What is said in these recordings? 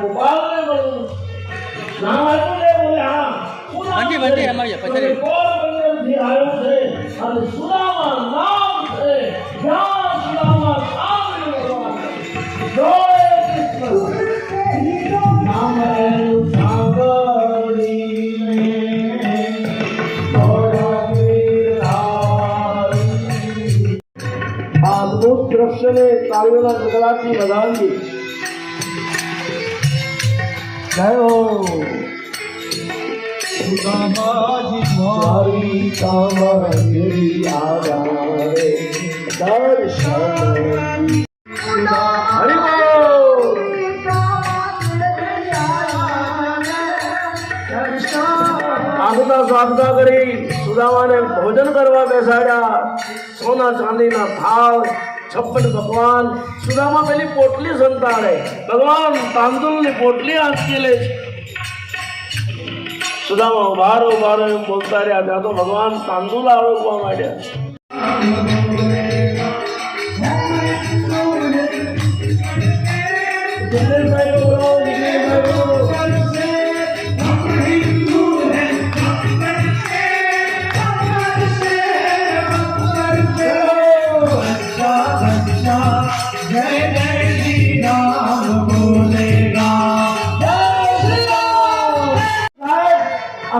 गोपाल ने बोलू नाम आप्યું ને બોલે હા બંટી બંટી અમારી પછાડી પોરબંદરથી આવ્યો છે અને સુદામા નામ છે જ્યાં સુદામા સામે ભગવાન જય કૃષ્ણ નામ સાગરી મે અદ્ભુત દ્રશ્યને તાળીઓના ગગડાટથી વધાવી જય હો સુદામાજી મારી કામગીરી આધારે દર્શન હરિ બોલ આગતા સ્વાગતા કરી સુદામાને ભોજન કરવા બેસાડ્યા સોના ચાંદીના થાળ 56 પકવાન સુદામા પેલી પોટલી સંતાડે ભગવાન તાંદુલની પોટલી આંચકી લે છે સુદામા બારો બારો એમ બોલતા રહ્યા ત્યાં તો ભગવાન તાંદુલ આરોગવા માંડ્યા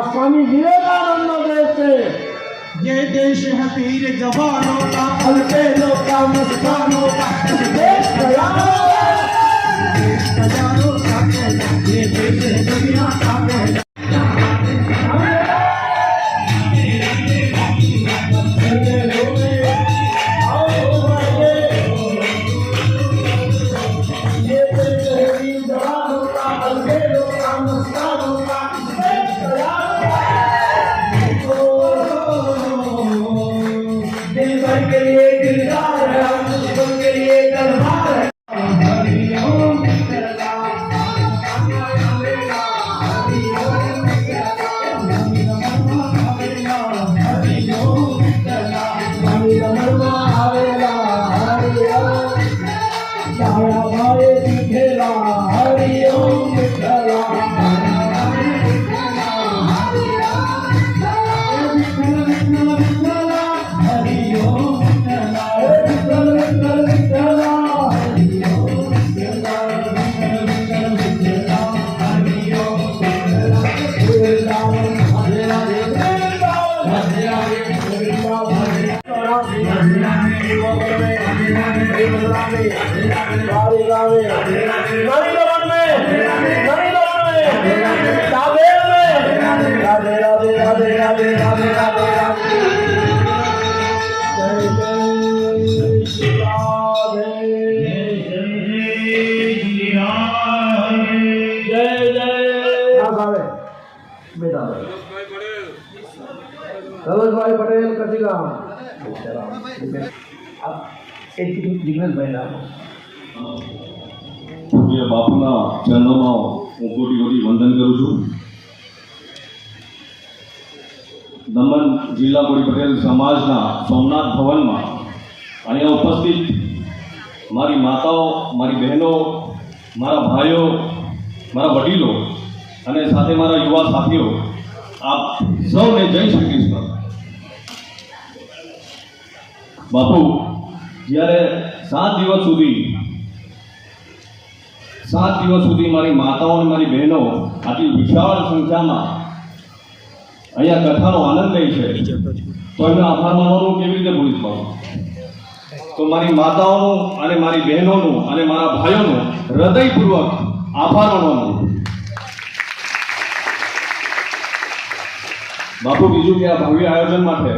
स्वामी विवेकानंद देश है ये देश है वीर जवानों का अलबेलों का मस्तानों का देश हजारों का ये देश दुनिया का के लिए दिलदार है हम दुश्मन के लिए तलवार है રમેશભાઈ પટેલ કચીગામ જિગ્નેશભાઈ નામ પૂજ્ય બાપુના ચરણોમાં હું કોટી કોટી વંદન કરું છું. દમણ જિલ્લા કોળી પટેલ સમાજના સોમનાથ ભવનમાં અહીંયા ઉપસ્થિત મારી માતાઓ, મારી બહેનો, મારા ભાઈઓ, મારા વડીલો અને સાથે મારા યુવા સાથીઓ, આપ સૌને જય શ્રી કૃષ્ણ. બાપુ જ્યારે 7 દિવસ સુધી મારી માતાઓ અને મારી બહેનો આટલી વિશાળ સંખ્યામાં અહીંયા કથાનો આનંદ લે છે તો એમને આભાર માનવાનું કેવી રીતે ભૂલી શકું? તો મારી માતાઓનું અને મારી બહેનોનું અને મારા ભાઈઓનું હૃદયપૂર્વક આભાર માનવાનું. બાપુ બીજું કે આ ભવ્ય આયોજન માટે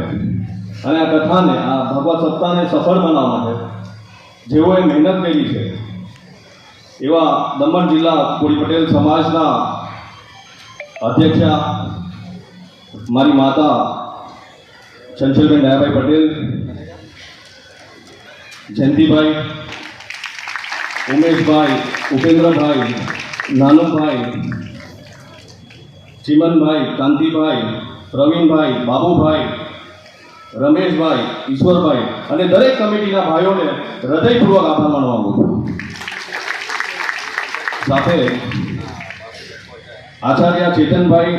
અને આ કથાને, આ ભગવત સત્તાને સફળ બનાવવા માટે જેઓએ મહેનત કરી છે એવા દમણ જિલ્લા કોળી પટેલ સમાજના અધ્યક્ષા મારી માતા ચંચલબેન દયાભાઈ પટેલ, જયંતિભાઈ, ઉમેશભાઈ, ઉપેન્દ્રભાઈ, નાનુભાઈ, ચિમનભાઈ, કાંતિભાઈ, પ્રવીણભાઈ, બાબુભાઈ, રમેશભાઈ, ઈશ્વરભાઈ અને દરેક કમિટીના ભાઈઓને હૃદયપૂર્વક આભાર માનવા માંગુ છું. સાથે આચાર્ય ચેતનભાઈ,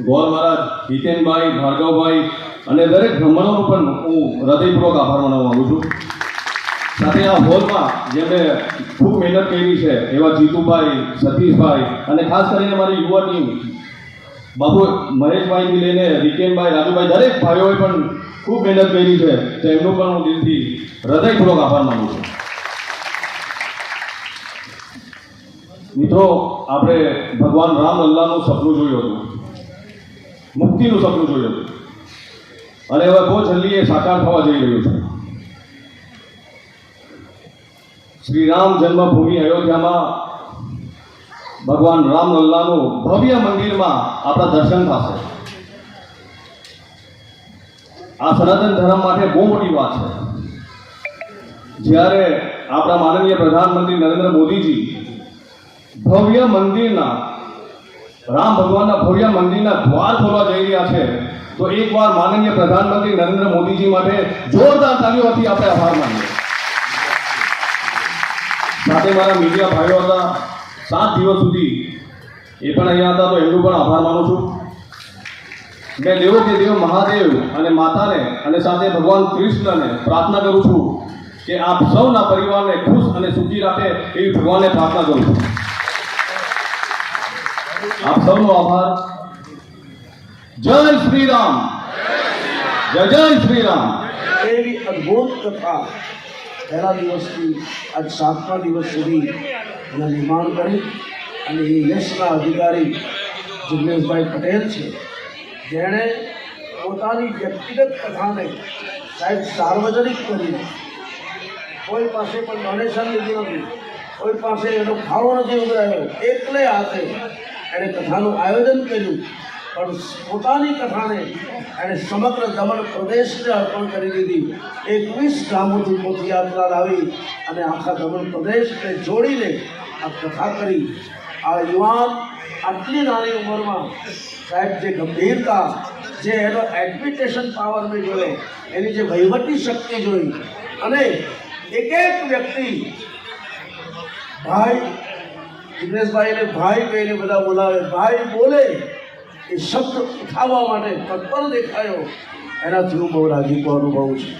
ગોર મહારાજ, હિતેનભાઈ, ભાર્ગવભાઈ અને દરેક બ્રાહ્મણોનો પણ હું હૃદયપૂર્વક આભાર માનવા માંગુ છું. સાથે આ હોલમાં જેમણે ખૂબ મહેનત કરી છે એવા જીતુભાઈ, સતીશભાઈ અને ખાસ કરીને મારી યુવા ટીમ બાબુ મહેશભાઈથી લઈને રિકેનભાઈ, રાજુભાઈ, દરેક ભાઈઓએ પણ ખૂબ મહેનત કરી છે, તો એમનો પણ હું દિલથી હૃદયપૂર્વક આભાર માનું છું. મિત્રો, આપણે ભગવાન રામ લલ્લાનું સપનું જોયું હતું, મુક્તિનું સપનું જોયું હતું, અને હવે બહુ જલ્દી એ સાકાર થવા જઈ રહ્યું છે. શ્રી રામ જન્મભૂમિ અયોધ્યામાં ભગવાન રામ લલ્લાનું ભવ્ય મંદિરમાં આપણા દર્શન થશે. આ સનાતન ધર્મ માટે બહુ મોટી વાત છે. જ્યારે આપણા માનનીય પ્રધાનમંત્રી નરેન્દ્ર મોદીજી ભવ્ય મંદિરના, રામ ભગવાનના ભવ્ય મંદિરના દ્વાર ખોલવા જઈ રહ્યા છે, તો એકવાર માનનીય પ્રધાનમંત્રી નરેન્દ્ર મોદીજી માટે જોરદાર તાળીઓથી આપણે આભાર માનીએ. સાથે મારા મીડિયા ભાઈઓ હતા 7 દિવસ સુધી, એ પણ અહીંયા હતા, તો એમનો પણ આભાર માનું છું. મેં દેવો કે દેવ મહાદેવ અને માતાને અને સાથે ભગવાન કૃષ્ણને પ્રાર્થના કરું છું કે આપ સૌના પરિવારને ખુશ અને સુખી રાખે એવી ભગવાનને પ્રાર્થના કરું છું. આપ સૌનો આભાર. જય શ્રી રામ, જય જય શ્રી રામ. એવી અદ્ભુત કથા પહેલા દિવસથી આજ 7મા દિવસ સુધી એના નિર્માણ કરી અને એ યશના અધિકારી જિગ્નેશભાઈ પટેલ છે, જેણે પોતાની વ્યક્તિગત કથાને સાહેબ સાર્વજનિક કરી. કોઈ પાસે પણ ડોનેશન લીધું નથી, કોઈ પાસે એનો ફાળો નથી ઉઘરાયો, એકલે હાથે એણે કથાનું આયોજન કર્યું, પણ પોતાની કથાને એણે સમગ્ર દમણ પ્રદેશને અર્પણ કરી દીધી. 21 ગામોથી પદયાત્રા લાવી અને આખા દમણ પ્રદેશને જોડીને આ કથા કરી. આ યુવાન આટલી નાની ઉંમરમાં સાહેબ જે ગંભીરતા, જે એનો એડમિટેશન પાવર મેં જોયો, એની જે વહીવટી શક્તિ જોઈ, અને એક એક વ્યક્તિ ભાઈ જિગ્નેશભાઈને ભાઈ કહીને બધા બોલાવે, ભાઈ બોલે એ શબ્દ ઉઠાવવા માટે તત્પર દેખાયો. એનાથી હું બહુ રાજીપો અનુભવું છું.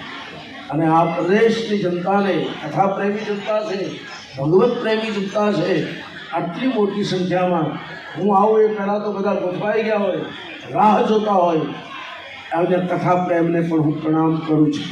અને આ પ્રદેશની જનતાને, કથા પ્રેમી જનતા છે, ભગવત પ્રેમી જનતા છે, આટલી મોટી સંખ્યામાં હું આવું એ પહેલાં તો બધા ગોઠવાઈ ગયા હોય, રાહ જોતા હોય, અને કથા પ્રેમને પણ હું પ્રણામ કરું છું.